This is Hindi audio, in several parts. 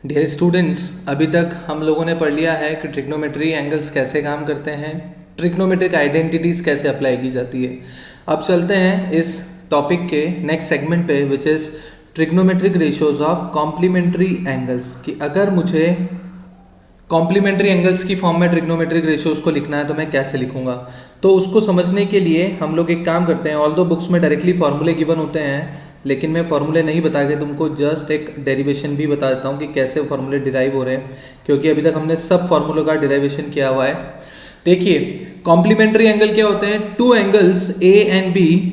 डियर स्टूडेंट्स, अभी तक हम लोगों ने पढ़ लिया है कि ट्रिग्नोमेट्री एंगल्स कैसे काम करते हैं, ट्रिग्नोमेट्रिक आइडेंटिटीज़ कैसे अप्लाई की जाती है। अब चलते हैं इस टॉपिक के नेक्स्ट सेगमेंट पे, which is trigonometric ratios of complementary angles. कि अगर मुझे कॉम्प्लीमेंट्री एंगल्स की फॉर्म में ट्रिग्नोमेट्रिक रेशियोज को लिखना है तो मैं कैसे लिखूंगा। तो उसको समझने के लिए हम लोग एक काम करते हैं। ऑल्दो बुक्स में डायरेक्टली फार्मूले गिवन होते हैं, लेकिन मैं फार्मूले नहीं बता के तुमको जस्ट एक डेरिवेशन भी बता देता हूँ कि कैसे फार्मूले डिराइव हो रहे हैं, क्योंकि अभी तक हमने सब फार्मूलों का डिराइवेशन किया हुआ है। देखिए, कॉम्प्लीमेंट्री एंगल क्या होते हैं? Two angles A and B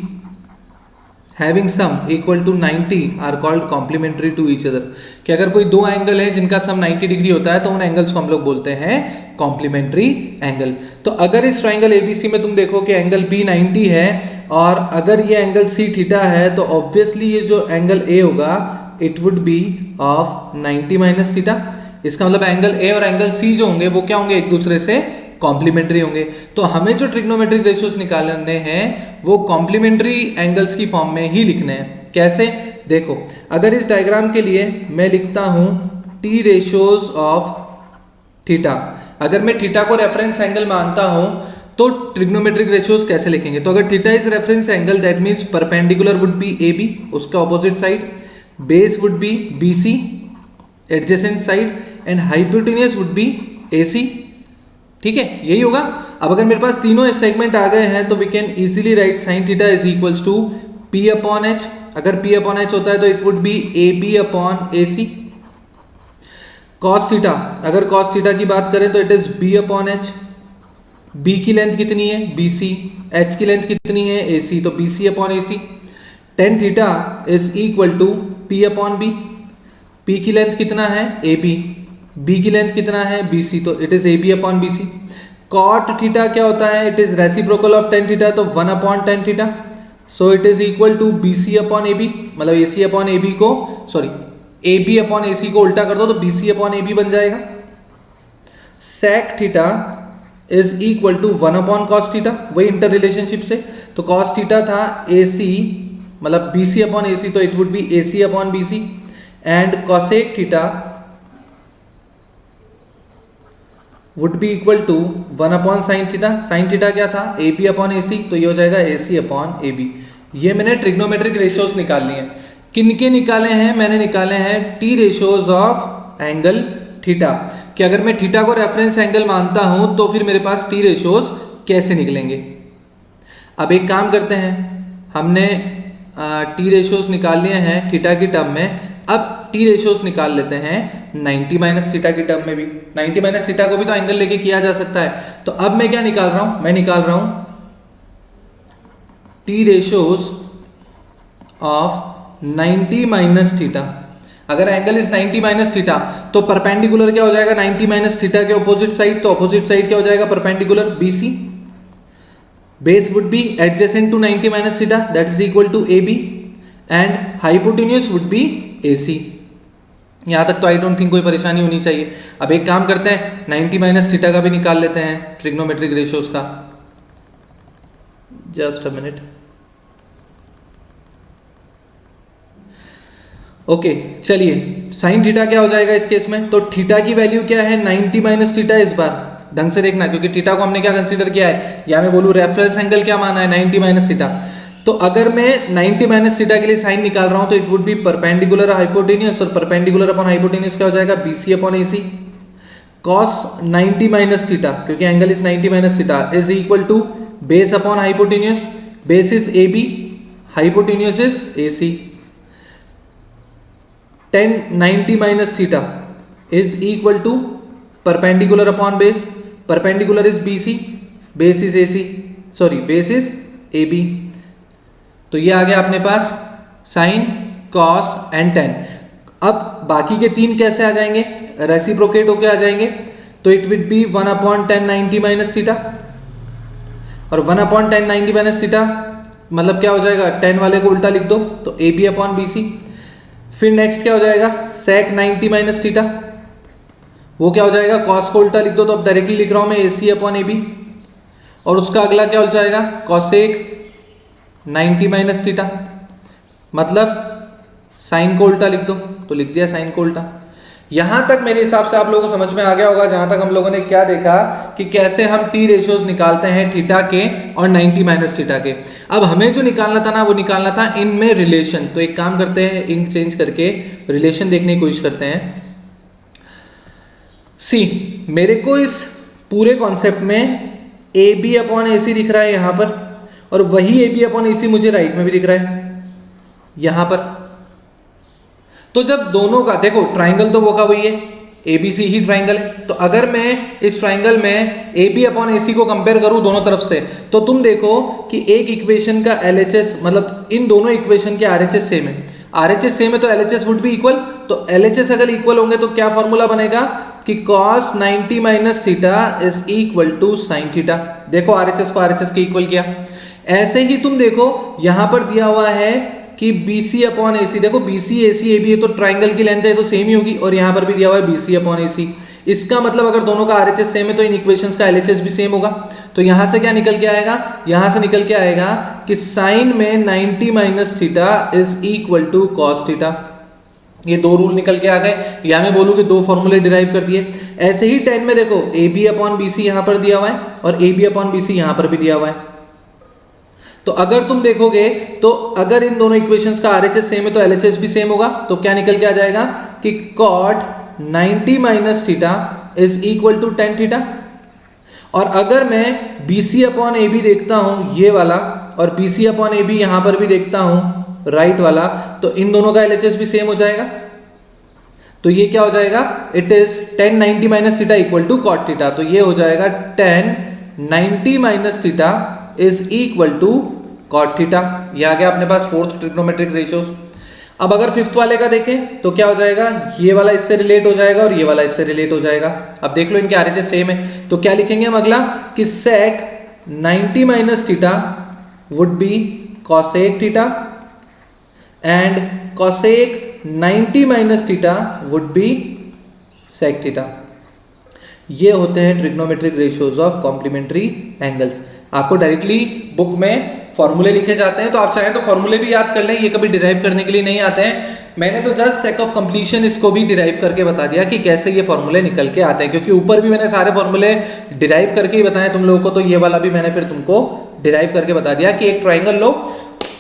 having sum equal to 90 are called complementary to each other. कि अगर कोई दो एंगल है जिनका सम 90 डिग्री होता है तो उन एंगल्स को हम लोग बोलते हैं कॉम्प्लीमेंट्री एंगल। तो अगर इस ट्राइंगल एबीसी में तुम देखो कि एंगल बी 90 है और अगर ये एंगल सी थीटा है, तो ऑब्वियसली ये जो एंगल ए होगा it would B of 90 minus theta. इसका मतलब एंगल ए और एंगल सी जो होंगे वो क्या होंगे? एक दूसरे से कॉम्प्लीमेंट्री होंगे। तो हमें जो ट्रिग्नोमेट्रिक रेशियोज निकालने हैं वो कॉम्प्लीमेंट्री एंगल्स की फॉर्म में ही लिखने हैं। कैसे? देखो, अगर इस डायग्राम के लिए मैं लिखता हूं टी रेशियोज ऑफ थीटा, अगर मैं थीटा को रेफरेंस एंगल मानता हूं तो ट्रिग्नोमेट्रिक रेशियोज कैसे लिखेंगे? तो अगर theta is reference angle, that means perpendicular would be A B, उसका opposite side, base would be B C adjacent side, and hypotenuse would be A C. ठीक है, यही होगा। अब अगर मेरे पास तीनों सेगमेंट आ गए हैं तो we can easily write sine theta is equals to P upon H. अगर पी अपॉन एच होता है तो it would be A B upon A C. Cos theta, अगर कॉस थीटा की बात करें तो it is B upon H. B की लेंथ कितनी है? B C. एच की लेंथ कितनी है? ए सी, तो B C upon A C. Tan theta is equal to P upon B. P की लेंथ कितना है? A B. बी की लेंथ कितना है? बी सी, तो it is A B upon B C. Cot theta क्या होता है? It is reciprocal of tan theta, तो one upon tan theta, so it is equal to B C upon A B. मतलब A C upon A B को, sorry, A B upon A C को उल्टा कर दो तो B C upon A B बन जाएगा। Sec theta is equal to one upon cos theta, वही इंटर रिलेशनशिप से। तो कॉस थीटा था ए सी, मतलब B C upon A C, तो it would be A C upon B C. And cosec theta would be equal to one upon sine theta. Sine theta क्या था? ए बी अपॉन ए सी, तो ये हो जाएगा ए सी अपॉन ए बी। ये मैंने ट्रिग्नोमेट्रिक रेशियोज निकाल लिए हैं। किनके निकाले हैं? मैंने निकाले हैं T ratios of angle theta. कि अगर मैं थीटा को रेफरेंस एंगल मानता हूं तो फिर मेरे पास टी रेशियोज कैसे निकलेंगे। अब एक काम करते हैं, हमने टी रेशियोज निकाल लिए हैं थीटा की टर्म में। अब टी रेशियोज निकाल लेते हैं 90 माइनस थीटा की टर्म में भी। 90 माइनस थीटा को भी तो एंगल लेके किया जा सकता है। तो अब मैं क्या निकाल रहा हूं? मैं निकाल रहा हूं T ratios of 90 minus theta. अगर एंगल इज 90 माइनस थीटा तो परपेंडिकुलर क्या हो जाएगा? 90 माइनस थीटा के ऑपोजिट साइड, तो ऑपोजिट साइड क्या हो जाएगा? Perpendicular B C. Base would be adjacent to 90 minus theta, that is equal to A B, and hypotenuse would be A C. यहाँ तक तो आई डोंट थिंक कोई परेशानी होनी चाहिए। अब एक काम करते हैं, 90 माइनस थीटा का भी निकाल लेते हैं ट्रिग्नोमेट्रिक रेशियोज का। Just a minute. ओके, चलिए, साइन थीटा क्या हो जाएगा इस केस में? तो थीटा की वैल्यू क्या है? 90 माइनस थीटा। इस बार ढंग से देखना, क्योंकि थीटा को हमने क्या कंसीडर किया है, या मैं बोलूँ रेफरेंस एंगल क्या माना है? 90 माइनस थीटा। तो अगर मैं 90 माइनस थीटा के लिए साइन निकाल रहा हूं तो it would be perpendicular hypotenuse, और परपेंडिकुलर अपॉन हाइपोटेन्यूज क्या हो जाएगा? B C upon A C. Cos 90 minus theta, क्योंकि angle is 90 minus theta, is equal to base upon hypotenuse. Base is A B, hypotenuse is A C. Tan 90 minus theta is equal to perpendicular upon base, perpendicular is B C, base is A C, sorry, base is A B. तो ये आ गया अपने पास साइन, कॉस एंड टेन। अब बाकी के तीन कैसे आ जाएंगे? रेसिप्रोकेट होके आ जाएंगे। तो it would be one upon tan 90 minus theta, और one upon tan 90 minus theta मतलब क्या हो जाएगा? टेन वाले को उल्टा लिख दो तो A B upon B C. फिर नेक्स्ट क्या हो जाएगा? सेक 90 माइनस थीटा, वो क्या हो जाएगा? कॉस को उल्टा लिख दो, तो अब डायरेक्टली लिख रहा हूं मैं ए सी अपॉन ए बी। और उसका अगला क्या हो जाएगा? कॉसेक 90 माइनस थीटा, मतलब साइन को उल्टा लिख दो, तो लिख दिया साइन को उल्टा। यहां तक मेरे हिसाब से आप लोगों को समझ में आ गया होगा, जहां तक हम लोगों ने क्या देखा कि कैसे हम टी रेशियोज निकालते हैं थीटा के और 90 माइनस थीटा के। अब हमें जो निकालना था ना, वो निकालना था इनमें रिलेशन। तो एक काम करते हैं, इंक चेंज करके रिलेशन देखने की कोशिश करते हैं। सी, मेरे को इस पूरे कॉन्सेप्ट में ए बी अपॉन ए सी दिख रहा है यहां पर, और वही ए बी अपॉन ए सी मुझे राइट में भी दिख रहा है यहां पर। तो जब दोनों का देखो, ट्राइंगल तो वो का वही है, A B C he triangle है। तो अगर मैं इस ट्राइंगल में ए बी अपॉन ए सी को कंपेयर करूं दोनों तरफ से, तो तुम देखो कि एक इक्वेशन का LHS, मतलब इन दोनों इक्वेशन के RHS सेम है। RHS सेम है तो LHS वुड बी इक्वल। तो LHS अगर इक्वल होंगे तो क्या फॉर्मूला बनेगा कि cos 90 minus theta is equal to sine theta. देखो RHS को RHS के इक्वल किया। ऐसे ही तुम देखो यहां पर दिया हुआ है कि BC अपॉन AC, देखो BC AC AB है तो ट्राइंगल की लेंथ है तो सेम ही होगी, और यहाँ पर भी दिया हुआ है BC अपॉन AC। इसका मतलब अगर दोनों का RHS सेम है तो इन इक्वेशंस का LHS भी सेम होगा। तो यहाँ से क्या निकल के आएगा, यहाँ से निकल के आएगा कि साइन में 90 minus theta is equal to cos theta. ये दो रूल निकल के आ गए, या मैं बोलूँ कि दो फॉर्मूले डिराइव कर दिए। ऐसे ही 10 में देखो AB अपॉन BC यहाँ पर दिया हुआ है और AB अपॉन BC यहाँ पर भी दिया हुआ है। तो अगर तुम देखोगे तो अगर इन दोनों इक्वेशंस का RHS सेम है तो LHS भी सेम होगा। तो क्या निकल के आ जाएगा कि cot 90 minus theta is equal to tan theta. और अगर मैं BC अपॉन AB देखता हूं ये वाला, और BC अपॉन AB यहां पर भी देखता हूं राइट वाला, तो इन दोनों का LHS भी सेम हो जाएगा। तो ये क्या हो जाएगा, it is tan 90 minus theta equal to cot theta. तो ये हो जाएगा tan 90 minus theta is equal to cot theta. ये आ गया अपने पास फोर्थ ट्रिग्नोमेट्रिक रेशियोज। अब अगर फिफ्थ वाले का देखें तो क्या हो जाएगा, ये वाला इससे रिलेट हो जाएगा और ये वाला इससे रिलेट हो जाएगा। अब देख लो इनके RHS सेम है, तो क्या लिखेंगे हम अगला कि sec 90 minus theta would be cosec theta and cosec 90 minus theta would be sec theta. ये होते हैं trigonometric ratios of complementary angles. आपको डायरेक्टली बुक में फॉर्मूले लिखे जाते हैं, तो आप चाहें तो फॉर्मूले भी याद कर लें, ये कभी डिराइव करने के लिए नहीं आते हैं। मैंने तो जस्ट सेक ऑफ कंप्लीशन इसको भी डिराइव करके बता दिया कि कैसे ये फॉर्मूले निकल के आते हैं, क्योंकि ऊपर भी मैंने सारे फॉर्मूले डिराइव करके ही बताए तुम लोगों को। तो ये वाला भी मैंने फिर तुमको डिराइव करके बता दिया कि एक ट्राइंगल लो,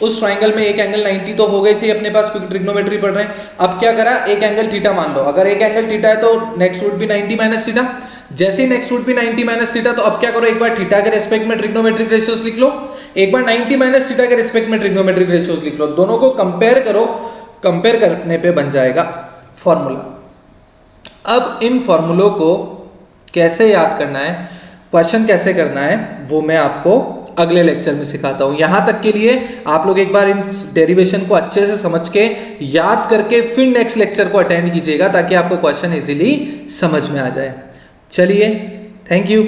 उस ट्राइंगल में एक एंगल 90 तो हो गए से अपने पास, क्योंकि ट्रिग्नोमेट्री पढ़ रहे हैं। अब क्या करा, एक एंगल थीटा मान लो। अगर एक एंगल थीटा है तो next would be 90 minus theta. जैसे ही next would be 90 minus theta, तो अब क्या करो, एक बार थीटा के रिस्पेक्ट में ट्रिग्नोमेट्रिक रेशियोज लिख लो, एक बार 90 माइनस थीटा के रिस्पेक्ट में ट्रिग्नोमेट्रिक रेशियोज लिख लो। दोनों को कंपेयर करो, कंपेयर करने पे बन जाएगा फॉर्मूला। अब इन फॉर्मूलों को कैसे याद करना है, क्वेश्चन कैसे करना है, वो मैं आपको अगले लेक्चर में सिखाता हूं। यहां तक के लिए आप लोग एक बार इन डेरिवेशन को अच्छे से समझ के याद करके फिर नेक्स्ट लेक्चर को अटेंड कीजिएगा, ताकि आपको क्वेश्चन इजीली समझ में आ जाए। चलिए, थैंक यू।